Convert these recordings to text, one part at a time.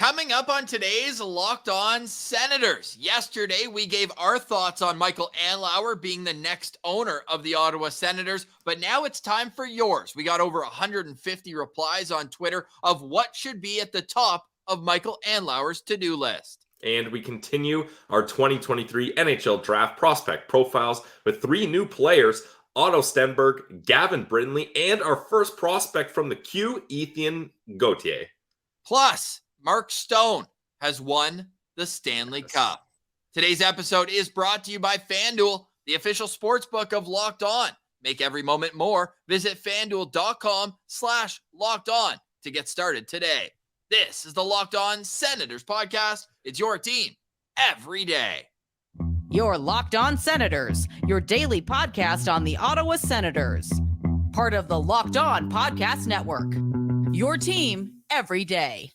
Coming up on today's Locked On Senators. Yesterday, we gave our thoughts on Michael Andlauer being the next owner of the Ottawa Senators, but now it's time for yours. We got over 150 replies on Twitter of what should be at the top of Michael Andlauer's to-do list. And we continue our 2023 NHL Draft prospect profiles with 3 new players, Otto Stenberg, Gavin Brindley, and our first prospect from the Q, Ethan Gauthier. Plus, Mark Stone has won the Stanley Cup. Today's episode is brought to you by FanDuel, the official sportsbook of Locked On. Make every moment more. Visit FanDuel.com/Locked On to get started today. This is the Locked On Senators podcast. It's your team every day. Your Locked On Senators, your daily podcast on the Ottawa Senators. Part of the Locked On Podcast Network. Your team every day.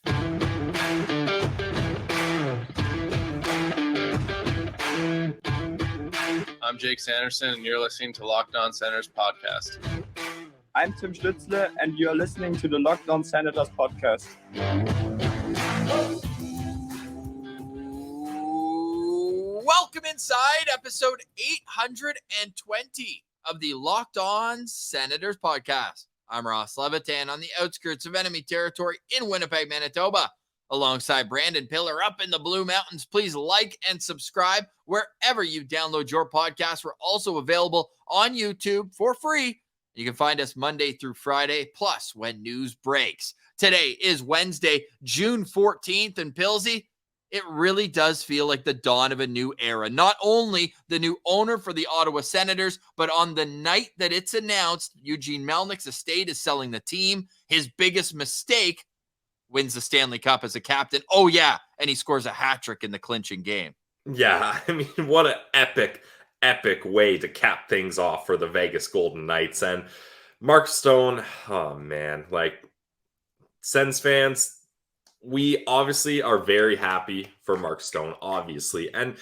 I'm Jake Sanderson, and you're listening to Locked On Senators podcast. I'm Tim Stützle, and you're listening to the Locked On Senators podcast. Welcome inside episode 820 of the Locked On Senators podcast. I'm Ross Levitan on the outskirts of enemy territory in Winnipeg, Manitoba. Alongside Brandon Piller up in the Blue Mountains. Please like and subscribe wherever you download your podcast. We're also available on YouTube for free. You can find us Monday through Friday, plus when news breaks. Today is Wednesday, June 14th, and Pilsy, it really does feel like the dawn of a new era. Not only the new owner for the Ottawa Senators, but on the night that it's announced, Eugene Melnick's estate is selling the team. His biggest mistake, wins the Stanley Cup as a captain. Oh, yeah, and he scores a hat trick in the clinching game. Yeah, I mean, what an epic way to cap things off for the Vegas Golden Knights. And Mark Stone, oh man, like Sens fans, we obviously are very happy for Mark Stone, obviously. And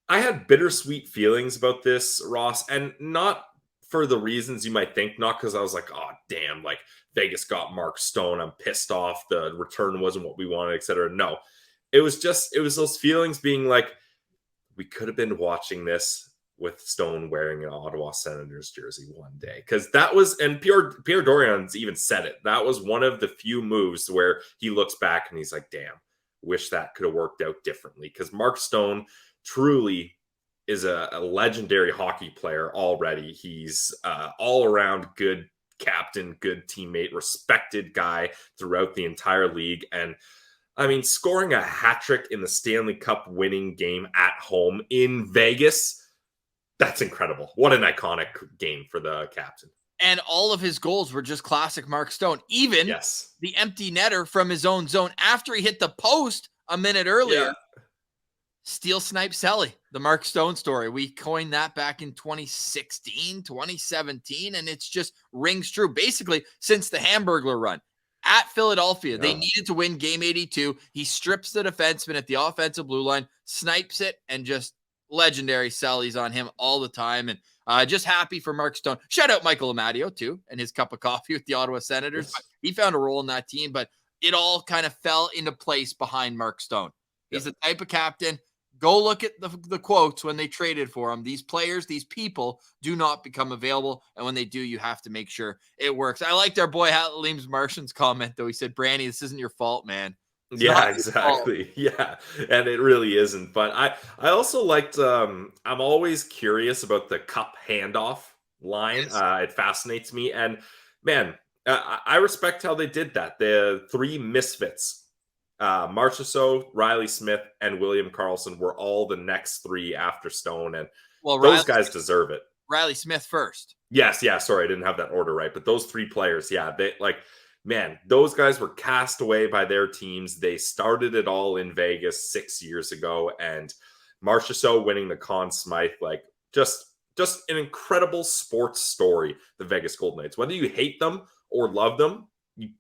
I had bittersweet feelings about this, Ross, and not for the reasons you might think, not because I was like, oh, damn, like Vegas got Mark Stone, I'm pissed off, the return wasn't what we wanted, etc. No, it was those feelings being like, we could have been watching this with Stone wearing an Ottawa Senators jersey one day. Because that was, and Pierre Dorian's even said it, that was one of the few moves where he looks back and he's like, damn, wish that could have worked out differently. Because Mark Stone truly is a legendary hockey player already. He's all around good captain, good teammate, respected guy throughout the entire league. And I mean, scoring a hat trick in the Stanley Cup winning game at home in Vegas, that's incredible. What an iconic game for the captain. And all of his goals were just classic Mark Stone. Even the empty netter from his own zone after he hit the post a minute earlier. Yeah. Steel Snipe Selly, the Mark Stone story. We coined that back in 2016, 2017, and it's just rings true. Basically, since the Hamburglar run at Philadelphia, they needed to win game 82. He strips the defenseman at the offensive blue line, snipes it, and just legendary Sellies on him all the time. And just happy for Mark Stone. Shout out Michael Amadio, too, and his cup of coffee with the Ottawa Senators. Yes. He found a role in that team, but it all kind of fell into place behind Mark Stone. He's the type of captain. Go look at the quotes when they traded for him. These players, these people do not become available. And when they do, you have to make sure it works. I liked our boy Leems Martian's comment, though. He said, Brandy, this isn't your fault, man. It's exactly. Yeah. And it really isn't. But I also liked, I'm always curious about the cup handoff line. Yes. It fascinates me. And man, I respect how they did that. The 3 misfits. Marchessault, Riley Smith, and William Karlsson were all the next 3 after Stone, and those guys deserve it. Riley Smith first. Yes, sorry, I didn't have that order right, but those 3 players, they man, those guys were cast away by their teams. They started it all in Vegas 6 years ago, and Marchessault winning the Conn Smythe, just an incredible sports story, the Vegas Golden Knights. Whether you hate them or love them,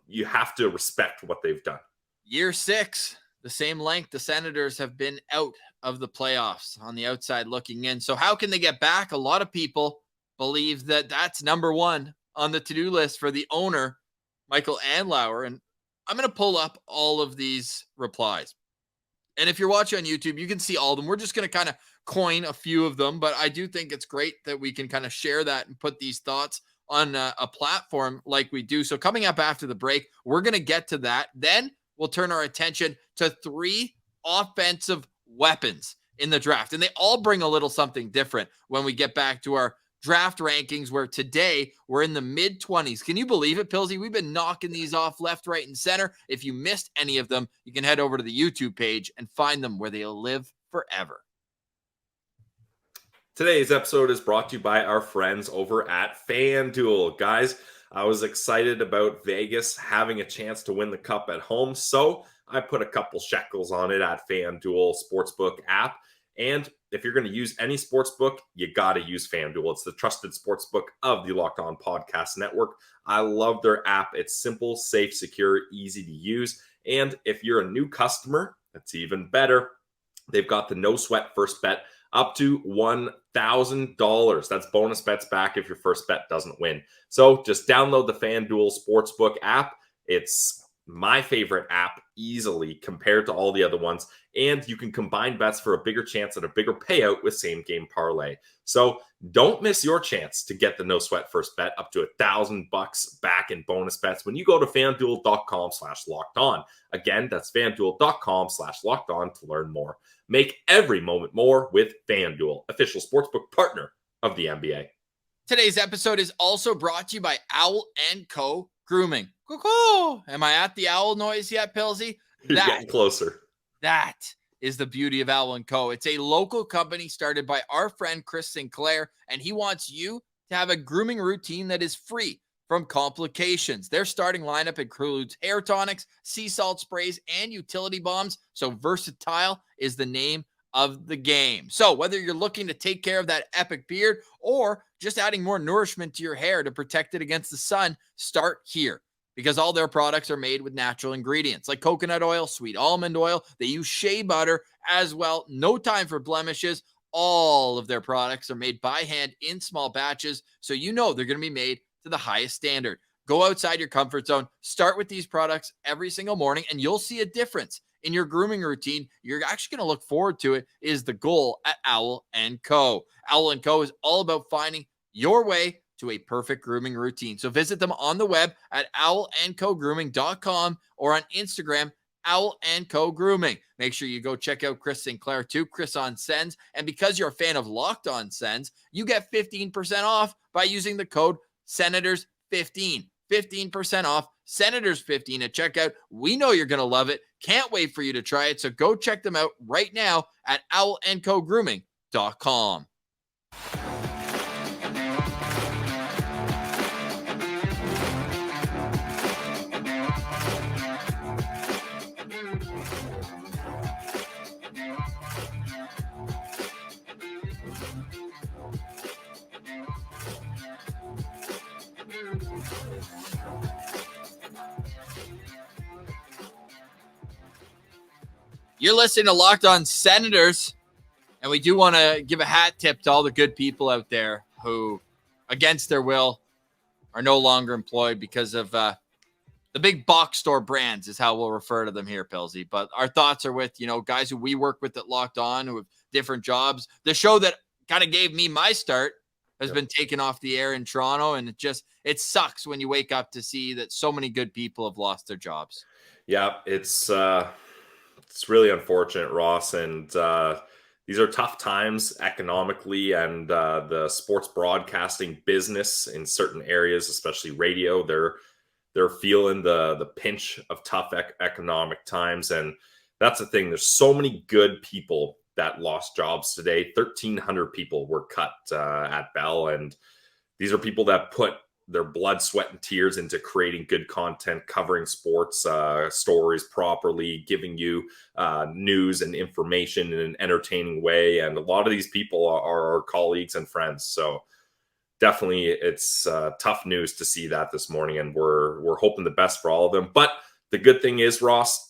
you have to respect what they've done. Year 6, the same length the Senators have been out of the playoffs on the outside looking in. So how can they get back? A lot of people believe that that's number 1 on the to-do list for the owner, Michael Andlauer. And I'm going to pull up all of these replies. And if you're watching on YouTube, you can see all of them. We're just going to kind of coin a few of them, but I do think it's great that we can kind of share that and put these thoughts on a platform like we do. So coming up after the break, we're going to get to that. Then we'll turn our attention to 3 offensive weapons in the draft. And they all bring a little something different when we get back to our draft rankings, where today we're in the mid-20s. Can you believe it, Pilsy? We've been knocking these off left, right, and center. If you missed any of them, you can head over to the YouTube page and find them where they'll live forever. Today's episode is brought to you by our friends over at FanDuel. Guys, I was excited about Vegas having a chance to win the cup at home, so I put a couple shekels on it at FanDuel Sportsbook app. And if you're going to use any sportsbook, you got to use FanDuel. It's the trusted sportsbook of the Locked On Podcast Network. I love their app. It's simple, safe, secure, easy to use. And if you're a new customer, that's even better. They've got the no sweat first bet up to $1,000. That's bonus bets back if your first bet doesn't win. So just download the FanDuel Sportsbook app. It's my favorite app easily compared to all the other ones. And you can combine bets for a bigger chance at a bigger payout with same game parlay. So don't miss your chance to get the no sweat first bet up to $1,000 back in bonus bets when you go to FanDuel.com/locked on. Again, that's FanDuel.com/locked on to learn more. Make every moment more with FanDuel, official sportsbook partner of the NBA. Today's episode is also brought to you by Owl & Co. Grooming. Cuckoo! Am I at the owl noise yet, Pilsy? You're getting closer. That is the beauty of Owl & Co. It's a local company started by our friend Chris Sinclair, and he wants you to have a grooming routine that is free from complications. Their starting lineup includes hair tonics, sea salt sprays, and utility bombs. So versatile is the name of the game. So whether you're looking to take care of that epic beard or just adding more nourishment to your hair to protect it against the sun, start here. Because all their products are made with natural ingredients like coconut oil, sweet almond oil. They use shea butter as well. No time for blemishes. All of their products are made by hand in small batches, so you know they're going to be made to the highest standard. Go outside your comfort zone. Start with these products every single morning, and you'll see a difference in your grooming routine. You're actually going to look forward to it, is the goal at Owl & Co. Owl & Co. is all about finding your way to a perfect grooming routine. So visit them on the web at owlandcogrooming.com or on Instagram, Owl & Co Grooming. Make sure you go check out Chris Sinclair too, Chris on Sens. And because you're a fan of Locked On Sens, you get 15% off by using the code Senators15. 15% off, Senators15 at checkout. We know you're going to love it. Can't wait for you to try it. So go check them out right now at owlandcogrooming.com. You're listening to Locked On Senators, and we do want to give a hat tip to all the good people out there who, against their will, are no longer employed because of the big box store brands is how we'll refer to them here, Pilsy. But our thoughts are with, guys who we work with at Locked On who have different jobs. The show that kind of gave me my start has been taken off the air in Toronto, and it sucks when you wake up to see that so many good people have lost their jobs. Yeah, it's really unfortunate, Ross, and these are tough times economically, and the sports broadcasting business in certain areas, especially radio, they're feeling the pinch of tough economic times, and that's the thing. There's so many good people that lost jobs today. 1,300 people were cut at Bell, and these are people that put their blood, sweat, and tears into creating good content, covering sports stories properly, giving you news and information in an entertaining way. And a lot of these people are our colleagues and friends. So definitely it's tough news to see that this morning. And we're hoping the best for all of them. But the good thing is, Ross,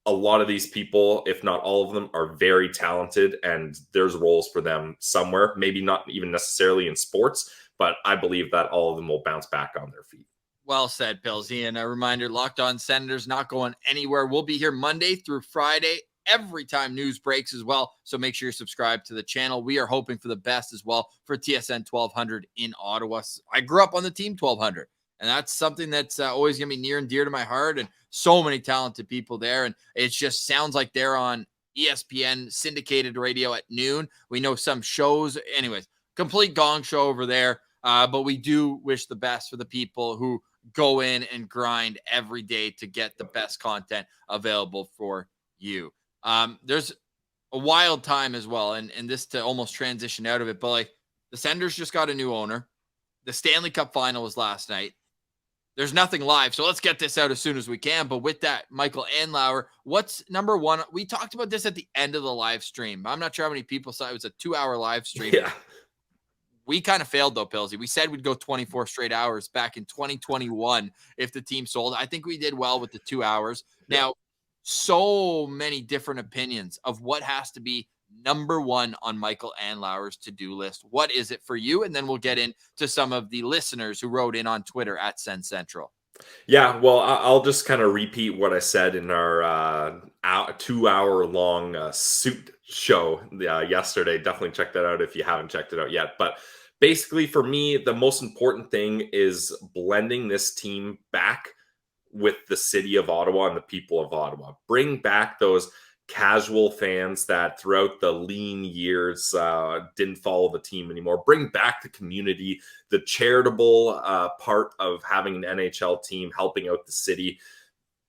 a lot of these people, if not all of them, are very talented, and there's roles for them somewhere, maybe not even necessarily in sports, but I believe that all of them will bounce back on their feet. Well said, Pilsy. And a reminder, Locked On Senators not going anywhere. We'll be here Monday through Friday, every time news breaks as well. So make sure you're subscribed to the channel. We are hoping for the best as well for TSN 1200 in Ottawa. I grew up on the team 1200, and that's something that's always going to be near and dear to my heart. And so many talented people there. And it just sounds like they're on ESPN syndicated radio at noon. We know some shows. Anyways, complete gong show over there. But we do wish the best for the people who go in and grind every day to get the best content available for you. There's a wild time as well, and this to almost transition out of it, but like the Senators just got a new owner. The Stanley Cup final was last night. There's nothing live, so let's get this out as soon as we can. But with that, Michael Andlauer, what's number one? We talked about this at the end of the live stream. I'm not sure how many people saw it. It was a 2-hour live stream. Yeah. We kind of failed, though, Pilsy. We said we'd go 24 straight hours back in 2021 if the team sold. I think we did well with the 2 hours. Now, so many different opinions of what has to be number one on Michael Andlauer's to-do list. What is it for you? And then we'll get into some of the listeners who wrote in on Twitter at Sens Central. Yeah, well, I'll just kind of repeat what I said in our 2-hour-long suit show yesterday. Definitely check that out if you haven't checked it out yet. But basically, for me, the most important thing is blending this team back with the city of Ottawa and the people of Ottawa. Bring back those casual fans that throughout the lean years didn't follow the team anymore. Bring back the community, the charitable part of having an NHL team helping out the city.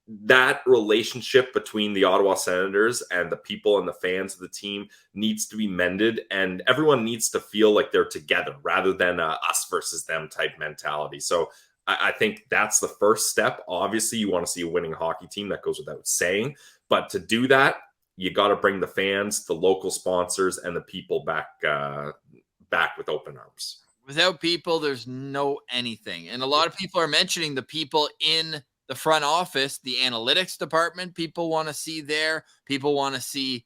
That relationship between the Ottawa Senators and the people and the fans of the team needs to be mended, and everyone needs to feel like they're together rather than us versus them type mentality. So I think that's the first step. Obviously, you want to see a winning hockey team. That goes without saying. But to do that, you got to bring the fans, the local sponsors, and the people back with open arms. Without people, there's no anything. And a lot of people are mentioning the people in the front office, the analytics department. People want to see there. People want to see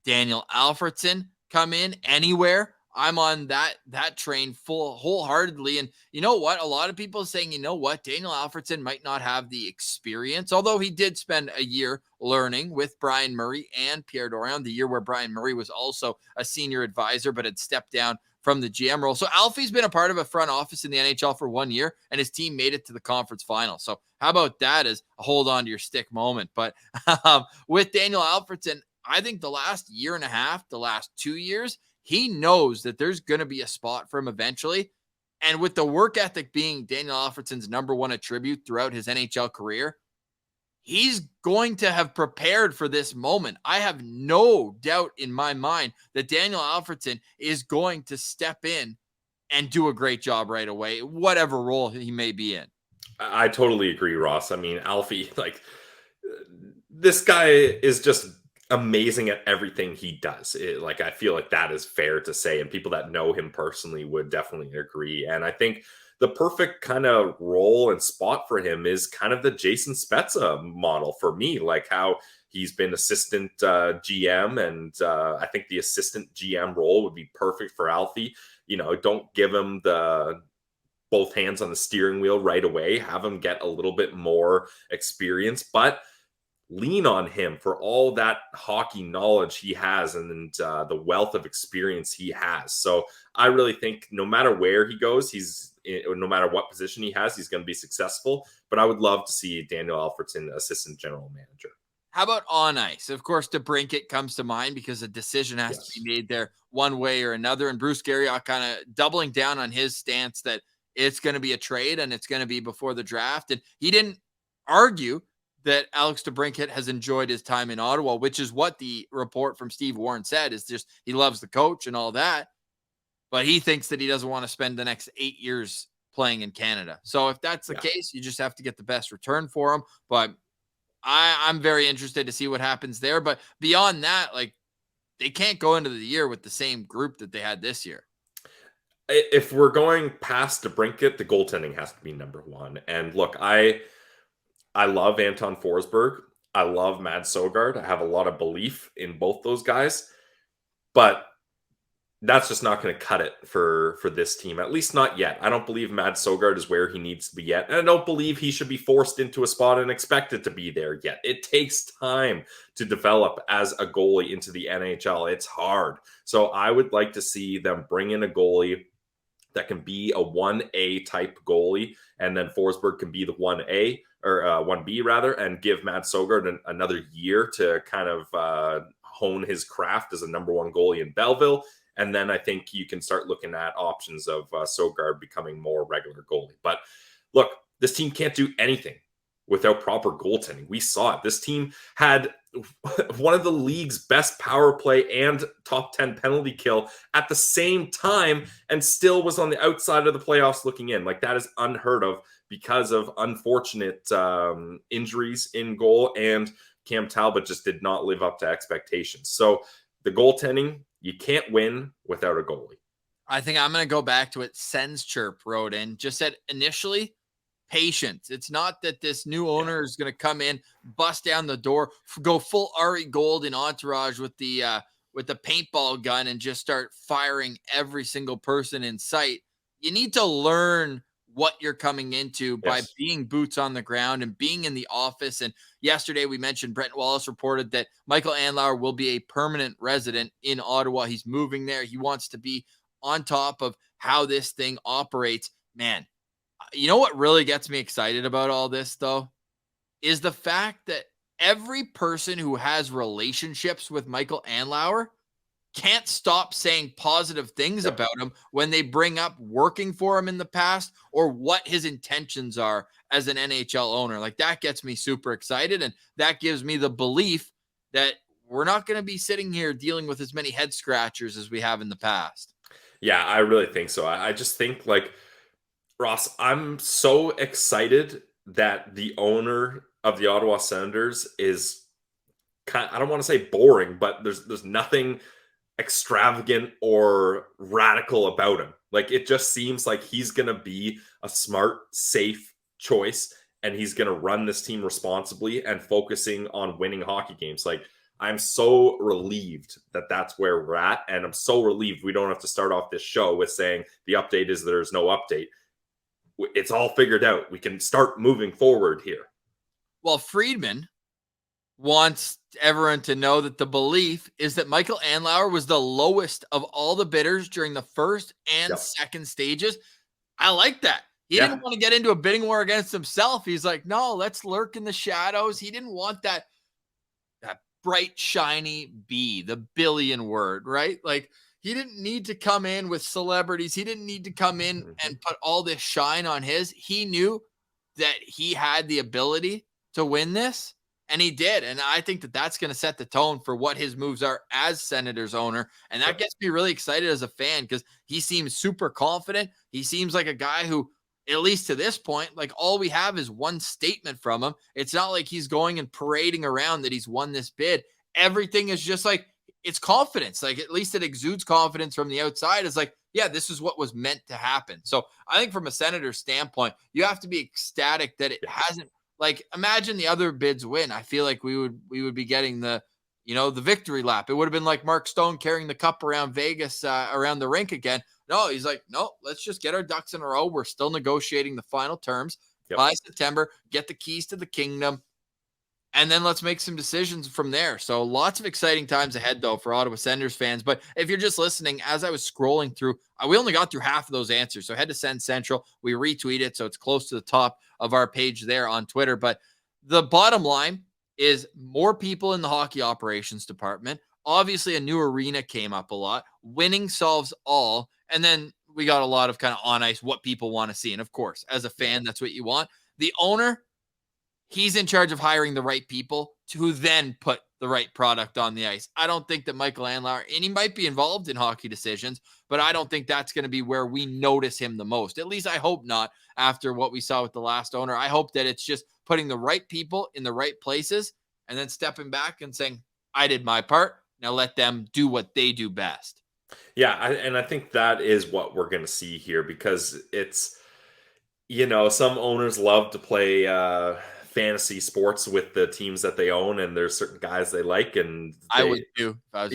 Daniel Alfredson come in anywhere. I'm on that train wholeheartedly. And you know what? A lot of people are saying, you know what? Daniel Alfredson might not have the experience, although he did spend a year learning with Brian Murray and Pierre Dorion, the year where Brian Murray was also a senior advisor, but had stepped down from the GM role. So Alfie's been a part of a front office in the NHL for 1 year, and his team made it to the conference final. So how about that as a hold on to your stick moment? But with Daniel Alfredson, I think the last year and a half, the last 2 years, he knows that there's going to be a spot for him eventually. And with the work ethic being Daniel Alfredson's number one attribute throughout his NHL career, he's going to have prepared for this moment. I have no doubt in my mind that Daniel Alfredson is going to step in and do a great job right away, whatever role he may be in. I totally agree, Ross. I mean, Alfie, like, this guy is just amazing at everything he does. I feel like that is fair to say, and people that know him personally would definitely agree. And I think the perfect kind of role and spot for him is kind of the Jason Spezza model for me, like how he's been assistant GM, and I think the assistant GM role would be perfect for Alfie. You know, don't give him the both hands on the steering wheel right away. Have him get a little bit more experience, but lean on him for all that hockey knowledge he has and the wealth of experience he has. So I really think no matter where he goes, no matter what position he has, he's going to be successful. But I would love to see Daniel Alfredson assistant general manager. How about on ice? Of course, DeBrincat comes to mind because a decision has to be made there one way or another. And Bruce Garriock kind of doubling down on his stance that it's going to be a trade and it's going to be before the draft. And he didn't argue that Alex DeBrincat has enjoyed his time in Ottawa, which is what the report from Steve Warren said, is just he loves the coach and all that. But he thinks that he doesn't want to spend the next 8 years playing in Canada. So if that's the case, you just have to get the best return for him. But I'm very interested to see what happens there. But beyond that, like, they can't go into the year with the same group that they had this year. If we're going past DeBrincat, the goaltending has to be number one. And look, I love Anton Forsberg. I love Mads Søgaard. I have a lot of belief in both those guys. But that's just not going to cut it for this team, at least not yet. I don't believe Mads Søgaard is where he needs to be yet. And I don't believe he should be forced into a spot and expected to be there yet. It takes time to develop as a goalie into the NHL. It's hard. So I would like to see them bring in a goalie that can be a 1A type goalie, and then Forsberg can be the 1A or 1B rather, and give Mads Søgaard another year to kind of hone his craft as a number one goalie in Belleville. And then I think you can start looking at options of Søgaard becoming more regular goalie. But look, this team can't do anything without proper goaltending. We saw it. This team had one of the league's best power play and top 10 penalty kill at the same time, and still was on the outside of the playoffs looking in. Like, that is unheard of because of unfortunate injuries in goal, and Cam Talbot just did not live up to expectations. So the goaltending, you can't win without a goalie. I think I'm going to go back to what Sens Chirp wrote in. Just said initially, patience. It's not that this new owner is going to come in, bust down the door, go full Ari Gold in Entourage with the paintball gun and just start firing every single person in sight. You need to learn what you're coming into by being boots on the ground and being in the office. And yesterday we mentioned Brent Wallace reported that Michael Andlauer will be a permanent resident in Ottawa. He's moving there. He wants to be on top of how this thing operates. Man, you know what really gets me excited about all this, though, is the fact that every person who has relationships with Michael Andlauer can't stop saying positive things about him when they bring up working for him in the past or what his intentions are as an NHL owner. Like, that gets me super excited, and that gives me the belief that we're not going to be sitting here dealing with as many head scratchers as we have in the past. Yeah, I really think so. I just think, like, Ross, I'm so excited that the owner of the Ottawa Senators is kind of, I don't want to say boring, but there's nothing extravagant or radical about him. Like, it just seems like he's going to be a smart, safe choice, and he's going to run this team responsibly and focusing on winning hockey games. Like, I'm so relieved that that's where we're at, and I'm so relieved we don't have to start off this show with saying the update is there's no update. It's all figured out. We can start moving forward here. Well, Friedman wants everyone to know that the belief is that Michael Andlauer was the lowest of all the bidders during the first and second stages. I like that. He didn't want to get into a bidding war against himself. He's like, no, let's lurk in the shadows. He didn't want that bright, shiny B, the billion word, right? Like, he didn't need to come in with celebrities. He didn't need to come in and put all this shine on his. He knew that he had the ability to win this, and he did. And I think that that's going to set the tone for what his moves are as Senators owner. And that gets me really excited as a fan because he seems super confident. He seems like a guy who, at least to this point, like, all we have is one statement from him. It's not like he's going and parading around that he's won this bid. Everything is just like, it's confidence. Like, at least it exudes confidence from the outside. It's like, yeah, this is what was meant to happen. So I think from a Senator standpoint, you have to be ecstatic that it hasn't, like, imagine the other bids win. I feel like we would be getting the victory lap. It would have been like Mark Stone carrying the cup around Vegas, around the rink again. No, he's like, no, let's just get our ducks in a row. We're still negotiating the final terms by September, get the keys to the kingdom, and then let's make some decisions from there. So lots of exciting times ahead, though, for Ottawa Senators fans. But if you're just listening, as I was scrolling through, we only got through half of those answers. So head to Sens Central. We retweet it, so it's close to the top of our page there on Twitter. But the bottom line is more people in the hockey operations department. Obviously, a new arena came up a lot. Winning solves all. And then we got a lot of kind of on ice, what people want to see. And of course, as a fan, that's what you want. The owner, he's in charge of hiring the right people who then put the right product on the ice. I don't think that Michael Andlauer, and he might be involved in hockey decisions, but I don't think that's going to be where we notice him the most. At least I hope not after what we saw with the last owner. I hope that it's just putting the right people in the right places and then stepping back and saying, I did my part. Now let them do what they do best. Yeah, and I think that is what we're going to see here, because it's, some owners love to play fantasy sports with the teams that they own, and there's certain guys they like, and I would too. If I was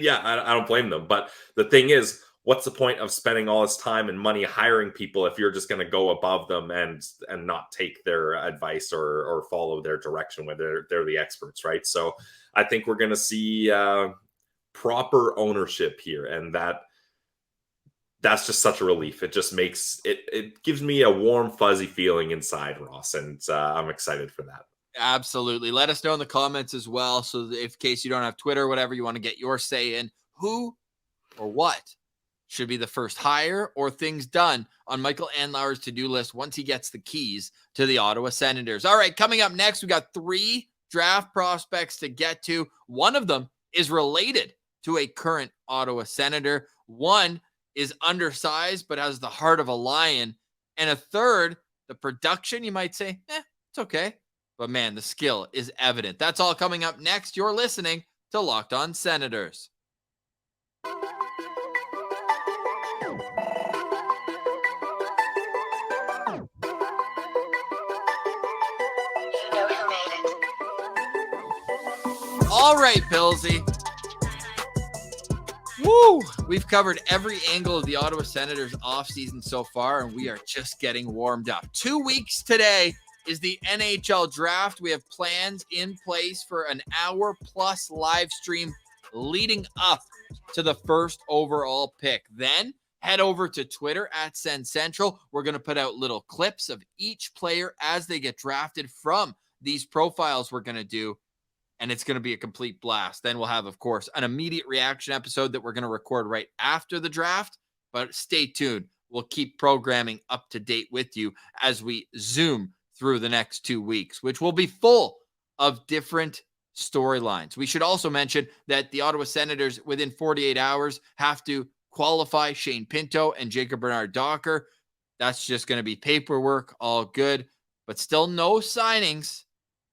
I don't blame them. But the thing is, what's the point of spending all this time and money hiring people if you're just going to go above them and not take their advice or follow their direction when they're the experts, right? So I think we're going to see proper ownership here, and that's just such a relief. It just makes it gives me a warm, fuzzy feeling inside, Ross, and I'm excited for that. Absolutely. Let us know in the comments as well. So if in case you don't have Twitter or whatever, you want to get your say in who or what should be the first hire or things done on Michael Andlauer's to-do list once he gets the keys to the Ottawa Senators. All right, coming up next, we got 3 draft prospects to get to. One of them is related to a current Ottawa Senator. One is undersized but has the heart of a lion. And a third, the production, you might say, it's okay. But man, the skill is evident. That's all coming up next. You're listening to Locked On Senators. All right, Pillsy. Woo! We've covered every angle of the Ottawa Senators offseason so far, and we are just getting warmed up. 2 weeks today is the NHL Draft. We have plans in place for an hour-plus live stream leading up to the first overall pick. Then head over to Twitter at Sens Central. We're going to put out little clips of each player as they get drafted from these profiles we're going to do. And it's going to be a complete blast. Then we'll have, of course, an immediate reaction episode that we're going to record right after the draft. But stay tuned. We'll keep programming up to date with you as we zoom through the next 2 weeks, which will be full of different storylines. We should also mention that the Ottawa Senators, within 48 hours, have to qualify Shane Pinto and Jacob Bernard-Docker. That's just going to be paperwork, all good, but still no signings.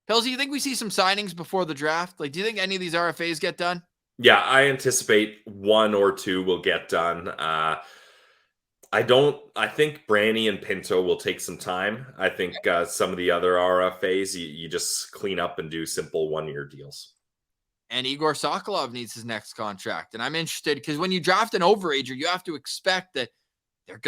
Pills, do you think we see some signings before the draft? Like, do you think any of these RFAs get done? Yeah, I anticipate 1 or 2 will get done. I think Branny and Pinto will take some time. I think some of the other RFAs, you just clean up and do simple 1-year deals. And Igor Sokolov needs his next contract. And I'm interested because when you draft an overager, you have to expect that they're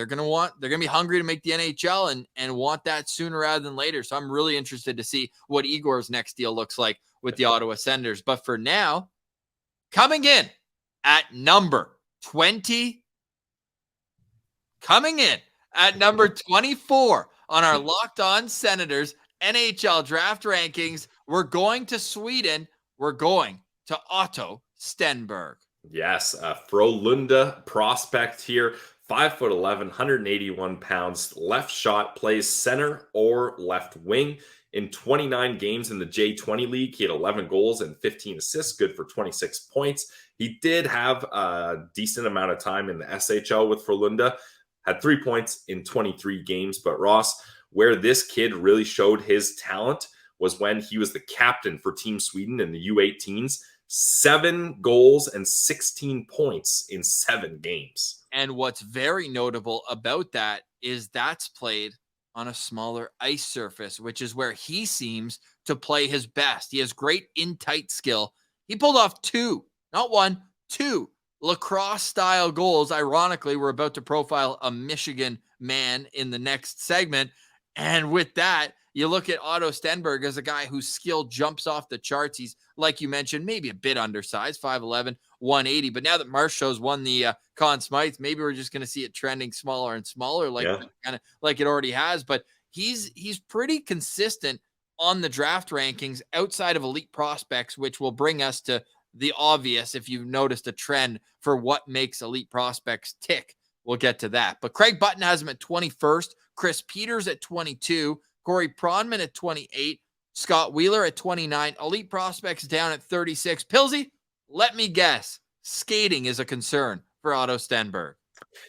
gonna be hungry to make the NHL and want that sooner rather than later. So I'm really interested to see what Igor's next deal looks like with the Ottawa Senators. But for now, coming in at number 20, coming in at number 24 on our Locked On Senators NHL Draft rankings, we're going to Sweden. We're going to Otto Stenberg. Yes, Frölunda prospect here. 5'11", 181 pounds, left shot, plays center or left wing. In 29 games in the J20 League, he had 11 goals and 15 assists, good for 26 points. He did have a decent amount of time in the SHL with Frölunda, had 3 points in 23 games. But Ross, where this kid really showed his talent was when he was the captain for Team Sweden in the U18s. 7 goals and 16 points in 7 games. And what's very notable about that is that's played on a smaller ice surface, which is where he seems to play his best. He has great in-tight skill. He pulled off 2, not 1, 2 lacrosse-style goals. Ironically, we're about to profile a Michigan man in the next segment. And with that, you look at Otto Stenberg as a guy whose skill jumps off the charts. He's, like you mentioned, maybe a bit undersized, 5'11", 180. But now that Marchessault's won the Conn Smythe, maybe we're just going to see it trending smaller and smaller, kind of like it already has. But he's pretty consistent on the draft rankings outside of elite prospects, which will bring us to the obvious if you've noticed a trend for what makes elite prospects tick. We'll get to that. But Craig Button has him at 21st, Chris Peters at 22, Corey Pronman at 28, Scott Wheeler at 29, elite prospects down at 36. Pilsy, let me guess, skating is a concern for Otto Stenberg.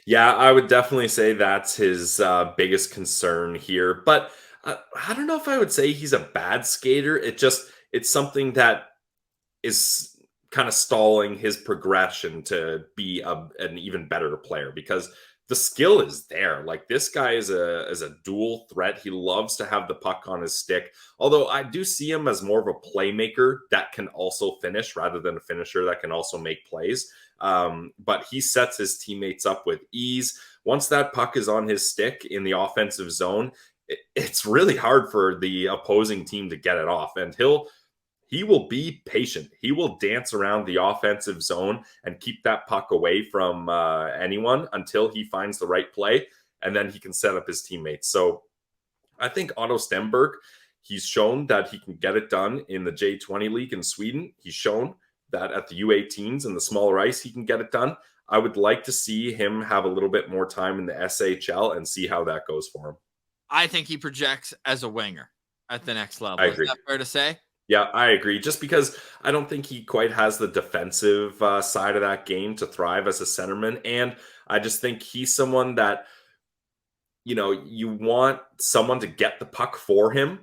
Yeah, I would definitely say that's his biggest concern here. But I don't know if I would say he's a bad skater. It's something that is kind of stalling his progression to be an even better player, because the skill is there. Like, this guy is a dual threat. He loves to have the puck on his stick. Although I do see him as more of a playmaker that can also finish rather than a finisher that can also make plays. But he sets his teammates up with ease. Once that puck is on his stick in the offensive zone, it's really hard for the opposing team to get it off. And he will be patient. He will dance around the offensive zone and keep that puck away from anyone until he finds the right play, and then he can set up his teammates. So I think Otto Stenberg, he's shown that he can get it done in the J20 League in Sweden. He's shown that at the U18s and the smaller ice, he can get it done. I would like to see him have a little bit more time in the SHL and see how that goes for him. I think he projects as a winger at the next level. I agree. Is that fair to say? Yeah, I agree. Just because I don't think he quite has the defensive side of that game to thrive as a centerman. And I just think he's someone that, you want someone to get the puck for him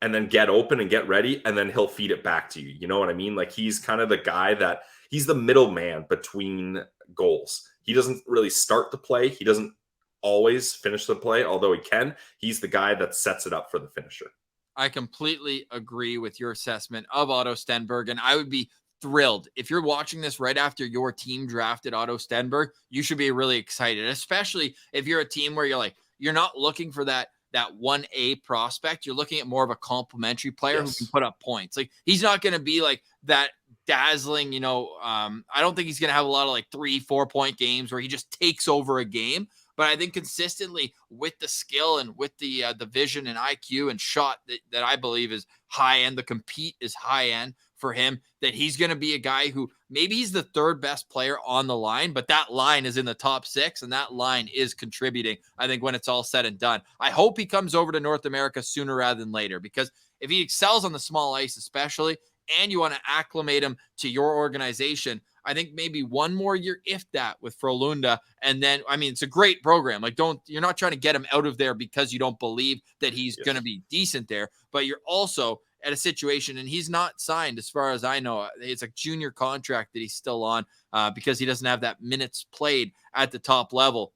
and then get open and get ready, and then he'll feed it back to you. You know what I mean? Like, he's kind of the guy that he's the middleman between goals. He doesn't really start the play. He doesn't always finish the play, although he can. He's the guy that sets it up for the finisher. I completely agree with your assessment of Otto Stenberg, and I would be thrilled if you're watching this right after your team drafted Otto Stenberg. You should be really excited, especially if you're a team where you're not looking for that 1A prospect. You're looking at more of a complementary player who can put up points. Like, he's not going to be like that dazzling, I don't think he's going to have a lot of 3-4 point games where he just takes over a game. But I think consistently with the skill and with the vision and IQ and shot that I believe is high end, the compete is high end for him, that he's going to be a guy who maybe he's the third best player on the line, but that line is in the top 6 and that line is contributing, I think, when it's all said and done. I hope he comes over to North America sooner rather than later, because if he excels on the small ice especially, and you want to acclimate him to your organization, I think maybe one more year, if that, with Frölunda. And then, it's a great program. You're not trying to get him out of there because you don't believe that he's going to be decent there, but you're also at a situation, and he's not signed, as far as I know. It's a junior contract that he's still on because he doesn't have that minutes played at the top level.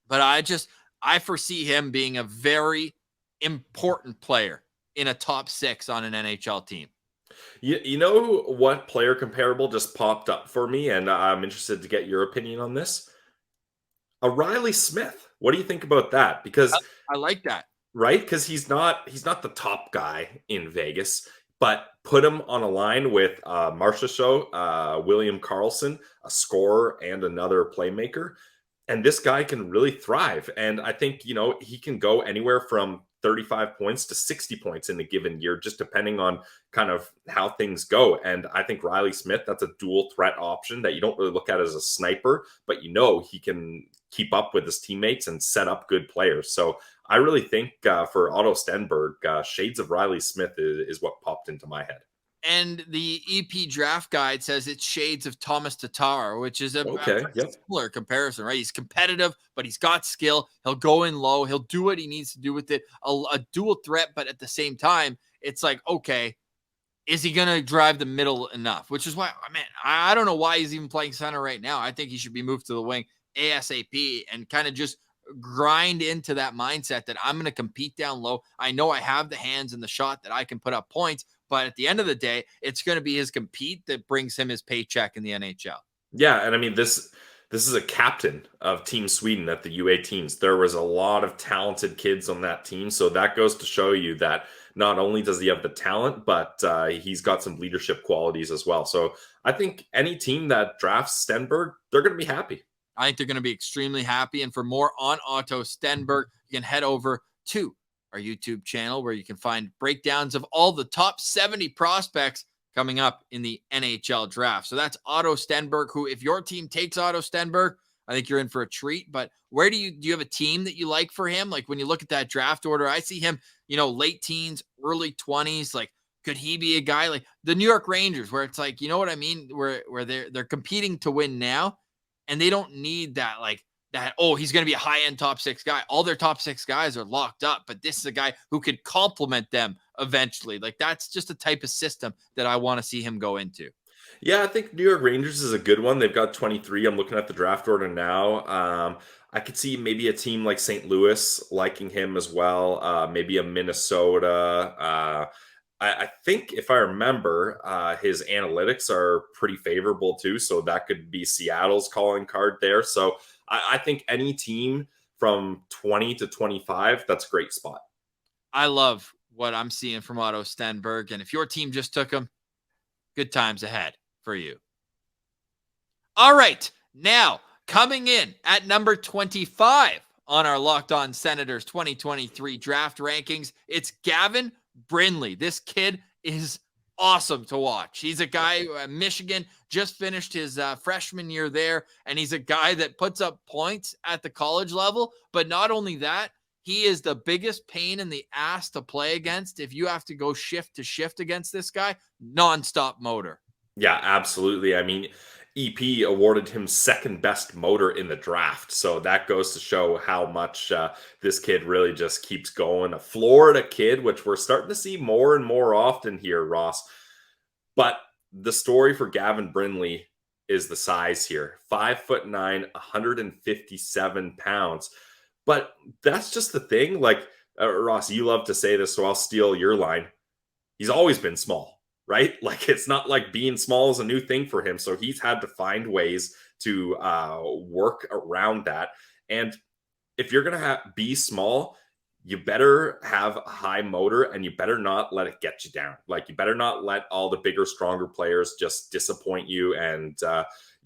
But I foresee him being a very important player in a top 6 on an NHL team. You know what player comparable just popped up for me, and I'm interested to get your opinion on this? A Riley Smith. What do you think about that? Because I like that. Right? Because he's not the top guy in Vegas, but put him on a line with Marchessault, William Karlsson, a scorer and another playmaker, and this guy can really thrive. And I think, he can go anywhere from 35 points to 60 points in a given year, just depending on kind of how things go. And I think Riley Smith, that's a dual threat option that you don't really look at as a sniper, but he can keep up with his teammates and set up good players. So I really think for Otto Stenberg, shades of Riley Smith is what popped into my head. And the EP draft guide says it's shades of Thomas Tatar, which is a similar comparison, right? He's competitive, but he's got skill. He'll go in low. He'll do what he needs to do with it. A dual threat, but at the same time, it's like, okay, is he going to drive the middle enough? Which is why, I don't know why he's even playing center right now. I think he should be moved to the wing ASAP and kind of just grind into that mindset that I'm going to compete down low. I know I have the hands and the shot that I can put up points, but at the end of the day, it's going to be his compete that brings him his paycheck in the NHL. Yeah, and this is a captain of Team Sweden at the U18s. There was a lot of talented kids on that team, so that goes to show you that not only does he have the talent, but he's got some leadership qualities as well. So I think any team that drafts Stenberg, they're going to be happy. I think they're going to be extremely happy. And for more on Otto Stenberg, you can head over to our YouTube channel where you can find breakdowns of all the top 70 prospects coming up in the NHL draft. So that's Otto Stenberg, who, if your team takes Otto Stenberg, I think you're in for a treat. But where do you have a team that you like for him? Like, when you look at that draft order, I see him, late teens, early 20s. Like, could he be a guy like the New York Rangers, where it's like, where they're competing to win now, and they don't need that, he's going to be a high-end top 6 guy. All their top 6 guys are locked up, but this is a guy who could complement them eventually. Like, that's just a type of system that I want to see him go into. Yeah, I think New York Rangers is a good one. They've got 23. I'm looking at the draft order now. I could see maybe a team like St. Louis liking him as well. Maybe a Minnesota. I think if I remember, his analytics are pretty favorable too. So that could be Seattle's calling card there. So I think any team from 20 to 25, that's a great spot. I love what I'm seeing from Otto Stenberg. And if your team just took him, good times ahead for you. All right. Now, coming in at number 25 on our Locked On Senators 2023 draft rankings, it's Gavin Brindley. This kid is awesome to watch. He's a guy, Michigan, just finished his freshman year there, and he's a guy that puts up points at the college level. But not only that, he is the biggest pain in the ass to play against. If you have to go shift to shift against this guy, nonstop motor. Yeah, absolutely. I mean, EP awarded him second best motor in the draft. So that goes to show how much this kid really just keeps going. A Florida kid, which we're starting to see more and more often here, Ross. But the story for Gavin Brindley is the size here. 5'9", 157 pounds. But that's just the thing. Like, Ross, you love to say this, so I'll steal your line. He's always been small, right? Like, it's not like being small is a new thing for him. So he's had to find ways to work around that. And if you're going to be small, you better have a high motor and you better not let it get you down. Like, you better not let all the bigger, stronger players just disappoint you and,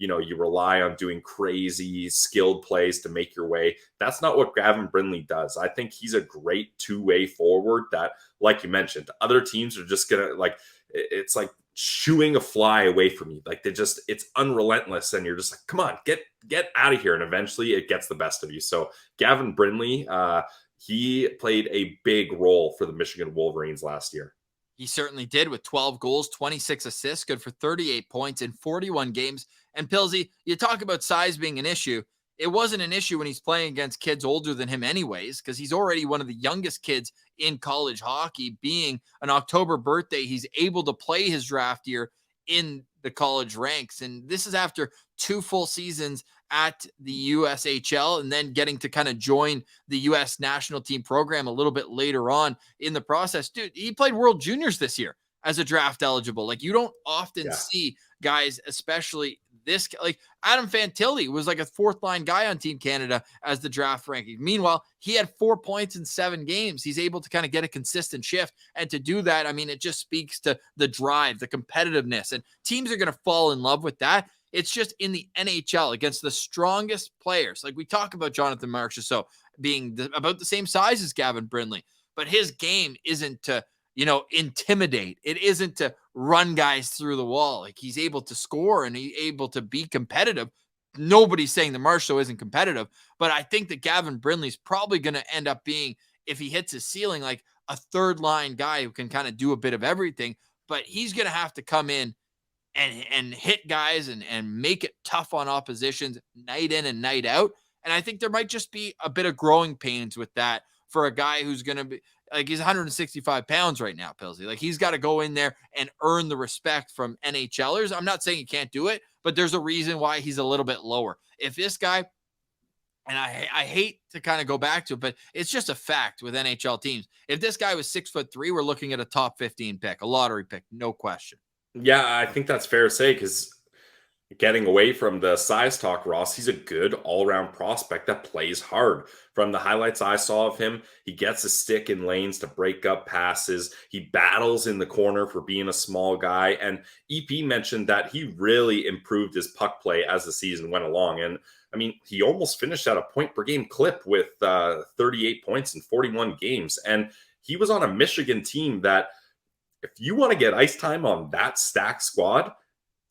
you rely on doing crazy skilled plays to make your way. That's not what Gavin Brindley does. I think he's a great two-way forward that, like you mentioned, other teams are just going to, it's like shooing a fly away from you. Like, it's unrelentless. And you're just like, come on, get out of here. And eventually it gets the best of you. So Gavin Brindley, he played a big role for the Michigan Wolverines last year. He certainly did, with 12 goals, 26 assists, good for 38 points in 41 games. And Pilsy, you talk about size being an issue. It wasn't an issue when he's playing against kids older than him anyways, because he's already one of the youngest kids in college hockey. Being an October birthday, he's able to play his draft year in the college ranks. And this is after 2 full seasons at the USHL and then getting to kind of join the US national team program a little bit later on in the process. Dude, he played World Juniors this year as a draft eligible. Like, you don't often see guys, especially this, like Adam Fantilli was like a 4th line guy on Team Canada as the draft ranking. Meanwhile, he had 4 points in 7 games. He's able to kind of get a consistent shift. And to do that, I mean, it just speaks to the drive, the competitiveness, and teams are going to fall in love with that. It's just in the NHL against the strongest players. Like, we talk about Jonathan Marchessault being about the same size as Gavin Brindley, but his game isn't to, intimidate. It isn't to run guys through the wall. Like, he's able to score and he's able to be competitive. Nobody's saying that Marchessault isn't competitive, but I think that Gavin Brindley's probably going to end up being, if he hits his ceiling, like a 3rd line guy who can kind of do a bit of everything, but he's going to have to come in and hit guys and make it tough on oppositions night in and night out. And I think there might just be a bit of growing pains with that for a guy who's going to be, like, he's 165 pounds right now, Pilsy. Like, he's got to go in there and earn the respect from NHLers. I'm not saying he can't do it, but there's a reason why he's a little bit lower. If this guy, and I hate to kind of go back to it, but it's just a fact with NHL teams. If this guy was 6'3", we're looking at a top 15 pick, a lottery pick, no question. Yeah, I think that's fair to say, because getting away from the size talk, Ross, he's a good all-around prospect that plays hard. From the highlights I saw of him, he gets a stick in lanes to break up passes. He battles in the corner for being a small guy. And EP mentioned that he really improved his puck play as the season went along. And I mean, he almost finished at a point-per-game clip with 38 points in 41 games. And he was on a Michigan team that, if you want to get ice time on that stacked squad,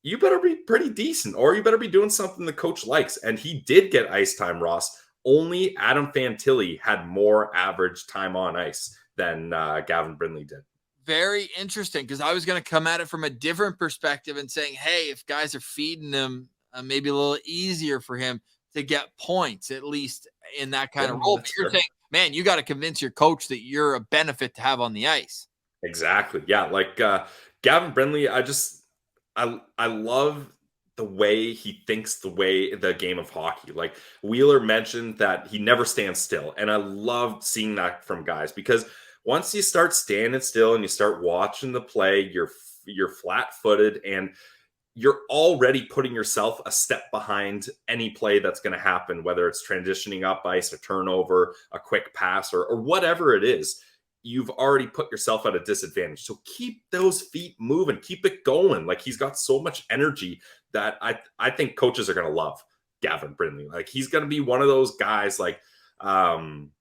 you better be pretty decent, or you better be doing something the coach likes. And he did get ice time, Ross. Only Adam Fantilli had more average time on ice than Gavin Brindley did. Very interesting, because I was going to come at it from a different perspective and saying, hey, if guys are feeding him, maybe a little easier for him to get points, at least in that kind of role. But you're saying, man, you got to convince your coach that you're a benefit to have on the ice. Exactly. Yeah. Like Gavin Brindley, I love the way he thinks the game of hockey. Like Wheeler mentioned that he never stands still. And I loved seeing that from guys, because once you start standing still and you start watching the play, you're flat-footed and you're already putting yourself a step behind any play that's going to happen, whether it's transitioning up ice, a turnover, a quick pass, or whatever it is. You've already put yourself at a disadvantage. So keep those feet moving, keep it going. Like, he's got so much energy that I think coaches are going to love Gavin Brindley. Like, he's going to be one of those guys, like, I'm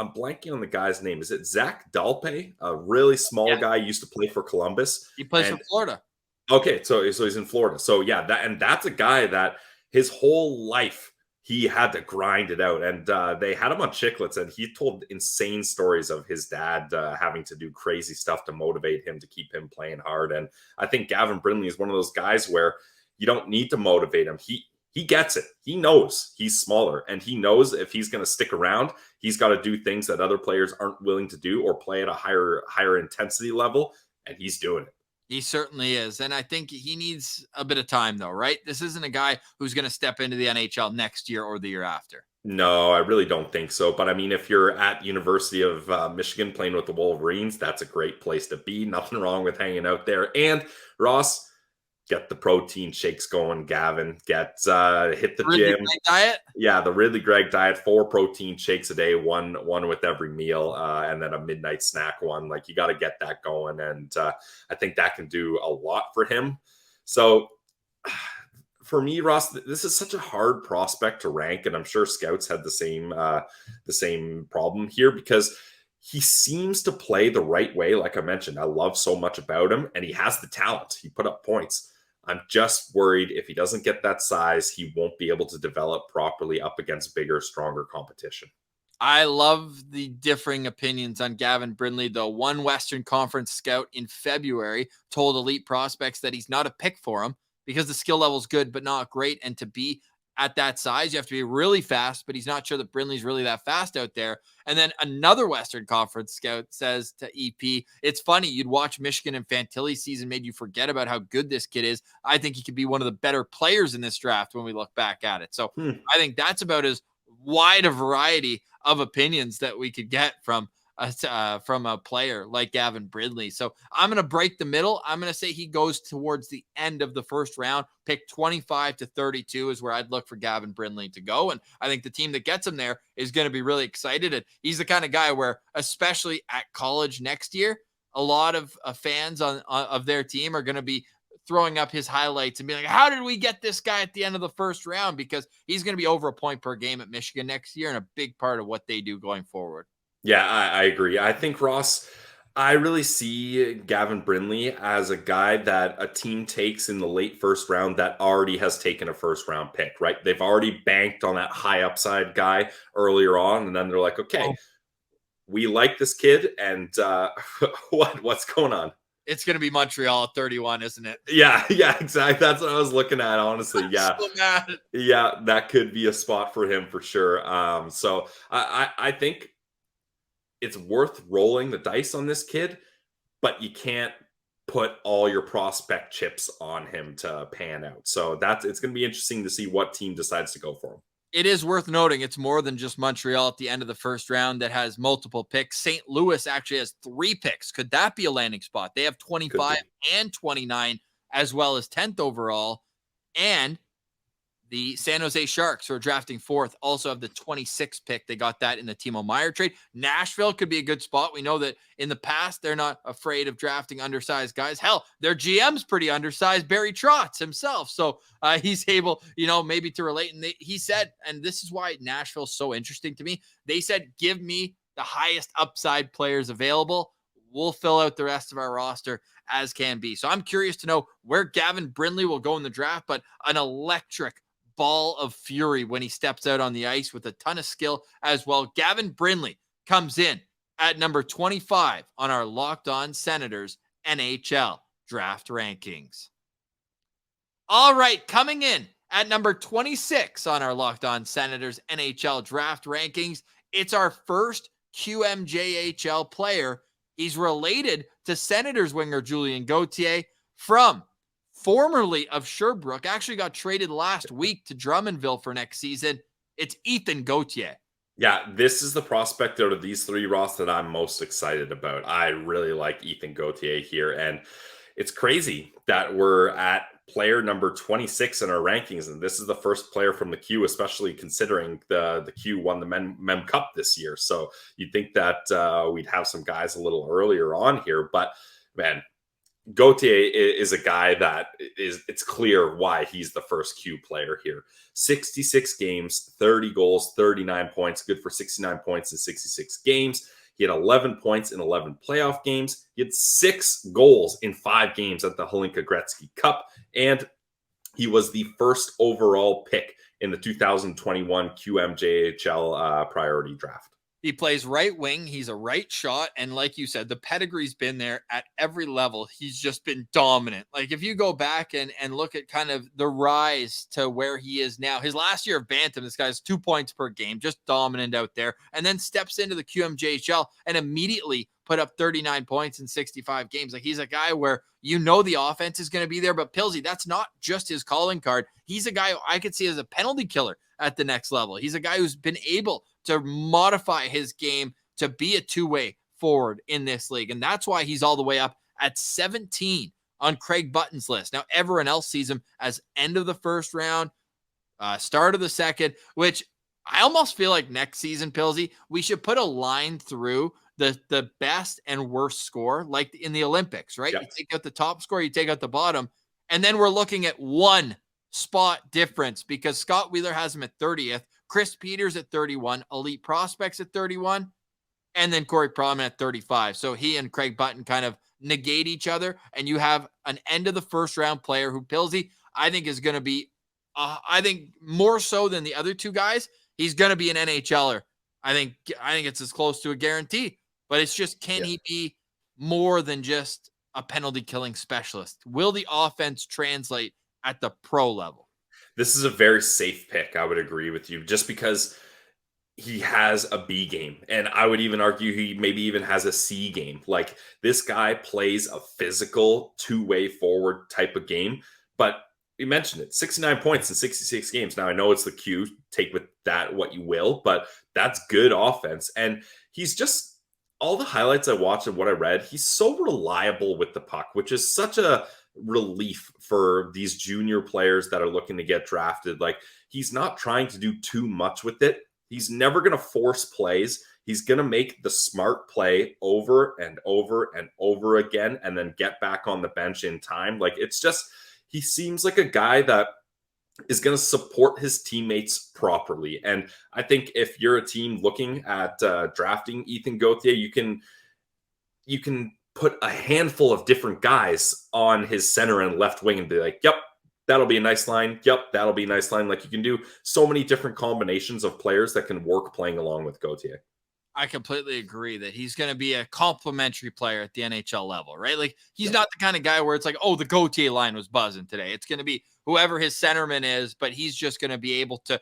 blanking on the guy's name. Is it Zach Dalpe? A really small guy, used to play for Columbus. He plays for Florida. Okay, so he's in Florida. So yeah, that's a guy that his whole life he had to grind it out. And they had him on Chicklets, and he told insane stories of his dad having to do crazy stuff to motivate him, to keep him playing hard. And I think Gavin Brindley is one of those guys where you don't need to motivate him. He gets it. He knows he's smaller, and he knows if he's going to stick around, he's got to do things that other players aren't willing to do, or play at a higher intensity level, and he's doing it. He certainly is. And I think he needs a bit of time, though, right? This isn't a guy who's going to step into the NHL next year or the year after. No, I really don't think so. But I mean, if you're at University of Michigan playing with the Wolverines, that's a great place to be. Nothing wrong with hanging out there. And Ross, get the protein shakes going. Gavin, hit the Ridley gym. Gregg diet? Yeah, the Ridley Gregg diet, 4 protein shakes a day, one with every meal, and then a midnight snack one. Like, you got to get that going. And I think that can do a lot for him. So for me, Ross, this is such a hard prospect to rank. And I'm sure scouts had the same problem here, because he seems to play the right way. Like I mentioned, I love so much about him, and he has the talent. He put up points. I'm just worried if he doesn't get that size, he won't be able to develop properly up against bigger, stronger competition. I love the differing opinions on Gavin Brindley, though. One Western Conference scout in February told elite prospects that he's not a pick for him because the skill level is good, but not great. And to be at that size, you have to be really fast, but he's not sure that Brindley's really that fast out there. And then another Western Conference scout says to EP, it's funny, you'd watch Michigan and Fantilli season, made you forget about how good this kid is. I think he could be one of the better players in this draft when we look back at it. So I think that's about as wide a variety of opinions that we could get from a player like Gavin Brindley. So I'm going to break the middle. I'm going to say he goes towards the end of the first round. Pick 25 to 32 is where I'd look for Gavin Brindley to go. And I think the team that gets him there is going to be really excited. And he's the kind of guy where, especially at college next year, a lot of fans of their team are going to be throwing up his highlights and being like, how did we get this guy at the end of the first round? Because he's going to be over a point per game at Michigan next year and a big part of what they do going forward. Yeah, I agree. I think, Ross, I really see Gavin Brindley as a guy that a team takes in the late first round that already has taken a first round pick, right? They've already banked on that high upside guy earlier on. And then they're like, okay, we like this kid. And what's going on? It's going to be Montreal at 31, isn't it? Yeah, exactly. That's what I was looking at, honestly. Yeah. So mad. Yeah, that could be a spot for him for sure. So I think it's worth rolling the dice on this kid, but you can't put all your prospect chips on him to pan out. So it's going to be interesting to see what team decides to go for him. It is worth noting it's more than just Montreal at the end of the first round that has multiple picks. St. Louis actually has 3 picks. Could that be a landing spot? They have 25 and 29 as well as 10th overall. And the San Jose Sharks, who are drafting 4th, also have the 26th pick. They got that in the Timo Meier trade. Nashville could be a good spot. We know that in the past, they're not afraid of drafting undersized guys. Hell, their GM's pretty undersized, Barry Trotz himself. So he's able, maybe to relate. And he said, and this is why Nashville's so interesting to me, they said, give me the highest upside players available. We'll fill out the rest of our roster as can be. So I'm curious to know where Gavin Brindley will go in the draft, but an electric ball of fury when he steps out on the ice with a ton of skill as well. Gavin Brindley comes in at number 25 on our Locked On Senators NHL Draft Rankings. All right, coming in at number 26 on our Locked On Senators NHL Draft Rankings, it's our first QMJHL player. He's related to Senators winger Julien Gauthier from formerly of Sherbrooke, actually got traded last week to Drummondville for next season. It's Ethan Gauthier. Yeah, this is the prospect out of these three, Ross, that I'm most excited about. I really like Ethan Gauthier here, and it's crazy that we're at player number 26 in our rankings, and this is the first player from the Q, especially considering the Q won the Mem Cup this year. So you'd think that we'd have some guys a little earlier on here, but man, Gauthier is a guy that it's clear why he's the first Q player here. 66 games, 30 goals, 39 points, good for 69 points in 66 games. He had 11 points in 11 playoff games. He had 6 goals in 5 games at the Hlinka Gretzky Cup. And he was the first overall pick in the 2021 QMJHL priority draft. He plays right wing. He's a right shot. And like you said, the pedigree's been there at every level. He's just been dominant. Like if you go back and look at kind of the rise to where he is now, his last year of Bantam, this guy's 2 points per game, just dominant out there, and then steps into the QMJHL and immediately put up 39 points in 65 games. Like he's a guy where you know the offense is going to be there, but Pilsy, that's not just his calling card. He's a guy I could see as a penalty killer at the next level. He's a guy who's been able to modify his game to be a two-way forward in this league. And that's why he's all the way up at 17 on Craig Button's list. Now, everyone else sees him as end of the first round, start of the second, which I almost feel like next season, Pilsy, we should put a line through the best and worst score, like in the Olympics, right? Yep. You take out the top score, you take out the bottom, and then we're looking at one spot difference because Scott Wheeler has him at 30th, Chris Peters at 31, Elite Prospects at 31, and then Corey Proman at 35. So he and Craig Button kind of negate each other, and you have an end of the first round player who Pilsy, I think is going to be, I think more so than the other two guys, he's going to be an NHLer. I think it's as close to a guarantee, but it's just, can he be more than just a penalty killing specialist? Will the offense translate at the pro level? This is a very safe pick. I would agree with you just because he has a B game. And I would even argue he maybe even has a C game. Like this guy plays a physical two-way forward type of game, but you mentioned it, 69 points in 66 games. Now I know it's the Q, take with that what you will, but that's good offense. And he's just, all the highlights I watched and what I read, he's so reliable with the puck, which is such a relief for these junior players that are looking to get drafted. Like he's not trying to do too much with it. He's never going to force plays. He's going to make the smart play over and over and over again, and then get back on the bench in time. Like it's just, he seems like a guy that is going to support his teammates properly. And I think if you're a team looking at drafting Ethan Gauthier, you can put a handful of different guys on his center and left wing and be like, yep, that'll be a nice line. Yep, that'll be a nice line. Like you can do so many different combinations of players that can work playing along with Gauthier. I completely agree that he's going to be a complimentary player at the NHL level, right? Like he's not the kind of guy where it's like, oh, the Gauthier line was buzzing today. It's going to be whoever his centerman is, but he's just going to be able to,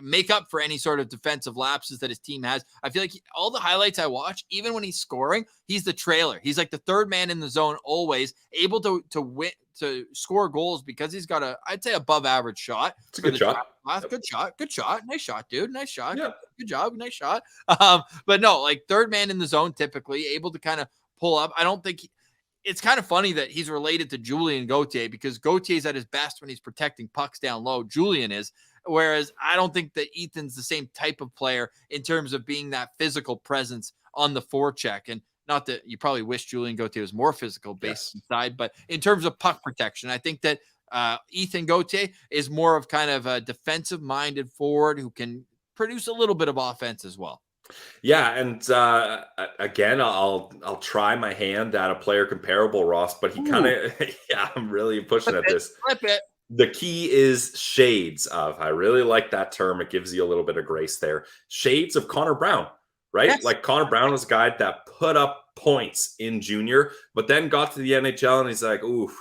make up for any sort of defensive lapses that his team has. I feel like all the highlights I watch, even when he's scoring, he's the trailer. He's like the third man in the zone, always able to win, to score goals because he's got I'd say above average shot. It's a good shot. Yep. Good shot. Nice shot, dude. Nice shot. Yeah. Good job. Nice shot. But no, like third man in the zone, typically able to kind of pull up. I don't think it's kind of funny that he's related to Julien Gauthier because Gautier's at his best when he's protecting pucks down low. Julien is. Whereas I don't think that Ethan's the same type of player in terms of being that physical presence on the forecheck. And not that you probably wish Julien Gauthier was more physical based inside, but in terms of puck protection, I think that Ethan Gauthier is more of kind of a defensive minded forward who can produce a little bit of offense as well. Yeah, and again, I'll try my hand at a player comparable, Ross, but he kind of, I'm really pushing at this. Flip it. The key is shades of. I really like that term. It gives you a little bit of grace there. Shades of Connor Brown, right? Yes. Like Connor Brown was a guy that put up points in junior, but then got to the NHL and he's like, oof,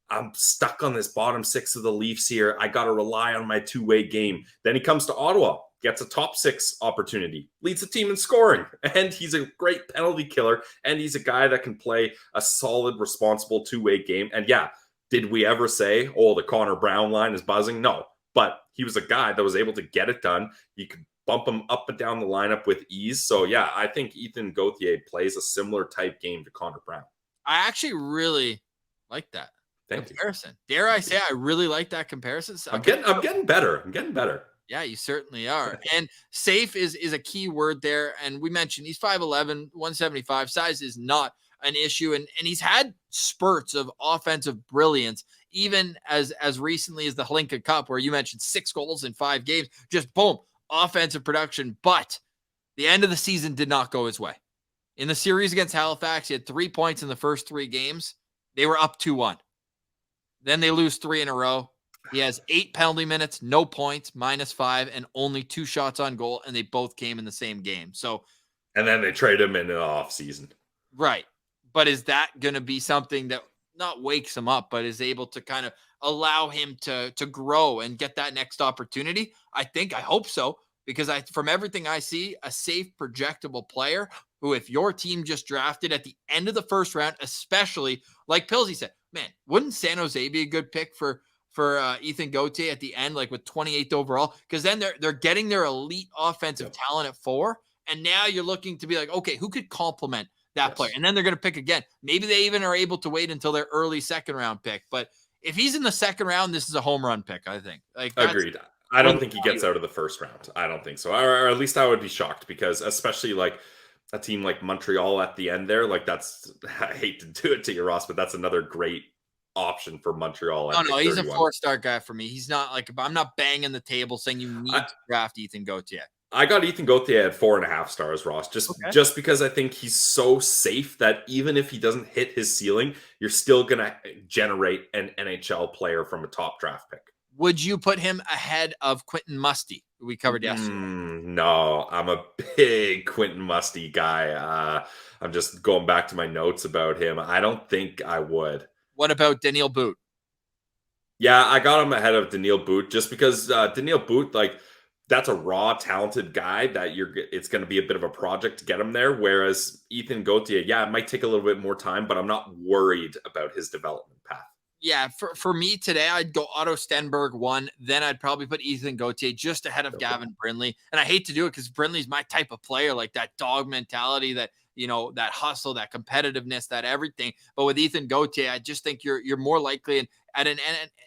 I'm stuck on this bottom six of the Leafs here. I got to rely on my two-way game. Then he comes to Ottawa, gets a top six opportunity, leads the team in scoring, and he's a great penalty killer, and he's a guy that can play a solid, responsible two-way game. And yeah, Did we ever say, oh, the Connor Brown line is buzzing? No, but he was a guy that was able to get it done. You could bump him up and down the lineup with ease. So yeah, I think Ethan Gauthier plays a similar type game to Connor Brown. I actually really like that comparison. Dare I say I really like that comparison? I'm getting better. I'm getting better. Yeah, you certainly are. And safe is a key word there. And we mentioned he's 5'11", 175. Size is not an issue. And he's had spurts of offensive brilliance, even as recently as the Hlinka Cup, where you mentioned 6 goals in 5 games. Just boom, offensive production. But the end of the season did not go his way. In the series against Halifax, he had 3 points in the first 3 games. They were up 2-1. Then they lose 3 in a row. He has 8 penalty minutes, no points, -5, and only 2 shots on goal, and they both came in the same game. So, and then they trade him in the offseason. Right. But is that going to be something that not wakes him up, but is able to kind of allow him to grow and get that next opportunity? I hope so, because from everything I see, a safe, projectable player who, if your team just drafted at the end of the first round, especially like Pillsy said, man, wouldn't San Jose be a good pick for Ethan Gauthier at the end, like with 28th overall? Because then they're getting their elite offensive talent at 4, and now you're looking to be like, okay, who could complement that player? And then they're going to pick again. Maybe they even are able to wait until their early second round pick. But if he's in the second round, this is a home run pick, I think. Agreed. I don't think he gets out of the first round. I don't think so. Or at least I would be shocked, because especially like a team like Montreal at the end there, like that's, I hate to do it to you, Ross, but that's another great option for Montreal. No, he's a 4-star guy for me. He's not like, I'm not banging the table saying you need to draft Ethan Gauthier. I got Ethan Gauthier at 4.5 stars, Ross, just because I think he's so safe that even if he doesn't hit his ceiling, you're still going to generate an NHL player from a top draft pick. Would you put him ahead of Quentin Musty, who we covered yesterday? No, I'm a big Quentin Musty guy. I'm just going back to my notes about him. I don't think I would. What about Daniil Boot? Yeah, I got him ahead of Daniil Boot just because Daniil Boot, like, that's a raw, talented guy that it's going to be a bit of a project to get him there. Whereas Ethan Gauthier, yeah, it might take a little bit more time, but I'm not worried about his development path. Yeah, for me today, I'd go Otto Stenberg 1. Then I'd probably put Ethan Gauthier just ahead of Gavin Brindley. And I hate to do it because Brindley's my type of player, like that dog mentality, that, you know, that hustle, that competitiveness, that everything. But with Ethan Gauthier, I just think you're more likely. And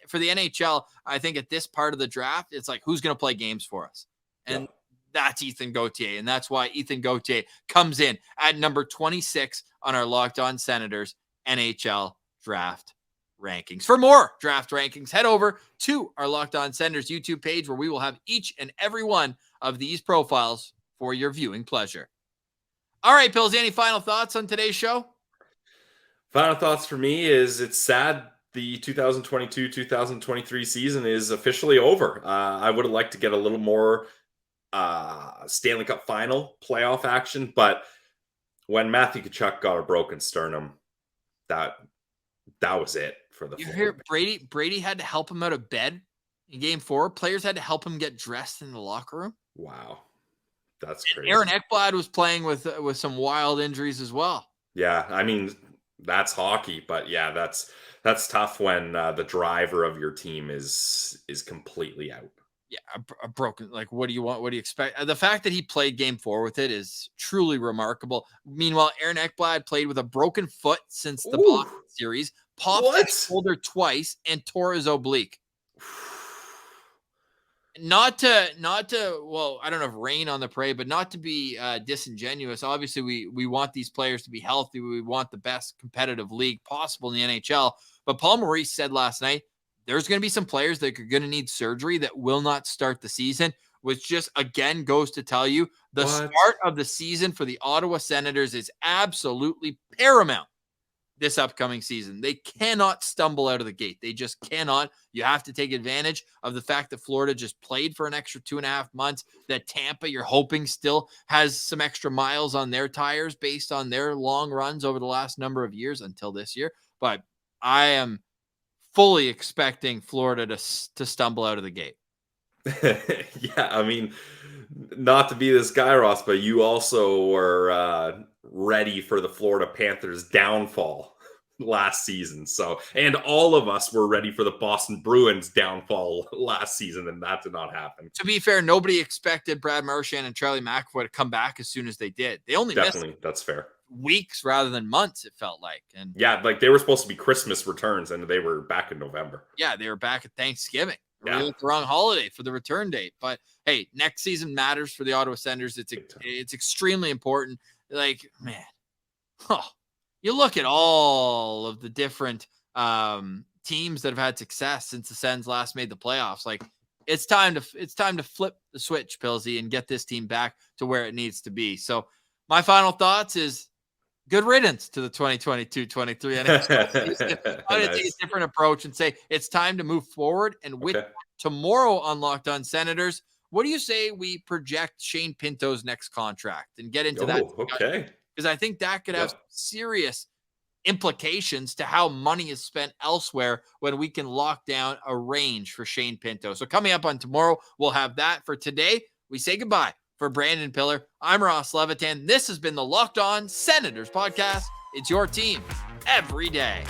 for the NHL, I think at this part of the draft, it's like, who's going to play games for us? And that's Ethan Gauthier. And that's why Ethan Gauthier comes in at number 26 on our Locked On Senators NHL Draft rankings. For more draft rankings, head over to our Locked On Senators YouTube page, where we will have each and every one of these profiles for your viewing pleasure. All right, Pills, any final thoughts on today's show? Final thoughts for me is it's sad the 2022-2023 season is officially over. I would have liked to get a little more Stanley Cup final playoff action, but when Matthew Tkachuk got a broken sternum, that was it for the. You hear Brady had to help him out of bed in Game 4. Players had to help him get dressed in the locker room. Wow, that's crazy. Aaron Ekblad was playing with some wild injuries as well. Yeah, I mean, that's hockey, but yeah, that's tough when the driver of your team is completely out. Yeah, a broken, like, what do you want? What do you expect? The fact that he played Game 4 with it is truly remarkable. Meanwhile, Aaron Ekblad played with a broken foot since the Boston series, popped his shoulder twice, and tore his oblique. Not to, well, I don't know if rain on the parade, but not to be disingenuous. Obviously, we want these players to be healthy. We want the best competitive league possible in the NHL. But Paul Maurice said last night, there's going to be some players that are going to need surgery that will not start the season, which just, again, goes to tell you the start of the season for the Ottawa Senators is absolutely paramount this upcoming season. They cannot stumble out of the gate. They just cannot. You have to take advantage of the fact that Florida just played for an extra 2.5 months, that Tampa, you're hoping, still has some extra miles on their tires based on their long runs over the last number of years until this year. But I am fully expecting Florida to stumble out of the gate. Yeah, I mean, not to be this guy, Ross, but you also were ready for the Florida Panthers' downfall. last season. So, and all of us were ready for the Boston Bruins downfall last season, and that did not happen. To be fair, nobody expected Brad Marchand and Charlie McAvoy to come back as soon as they did. They only missed that's fair. weeks rather than months, it felt like. And yeah, like they were supposed to be Christmas returns, and they were back in November. Yeah, they were back at Thanksgiving. Yeah. Really the wrong holiday for the return date. But hey, next season matters for the Ottawa Senators. It's extremely important. Like, man, you look at all of the different teams that have had success since the Sens last made the playoffs. Like, it's time to flip the switch, Pilsy, and get this team back to where it needs to be. So my final thoughts is good riddance to the 2022-23 NHL. I'm going to take a different approach and say it's time to move forward. And with tomorrow on Locked On Senators, what do you say we project Shane Pinto's next contract and get into that? Okay. Because I think that could have serious implications to how money is spent elsewhere when we can lock down a range for Shane Pinto. So coming up on tomorrow, we'll have that. For today, we say goodbye. For Brandon Piller, I'm Ross Levitan. This has been the Locked On Senators podcast. It's your team every day.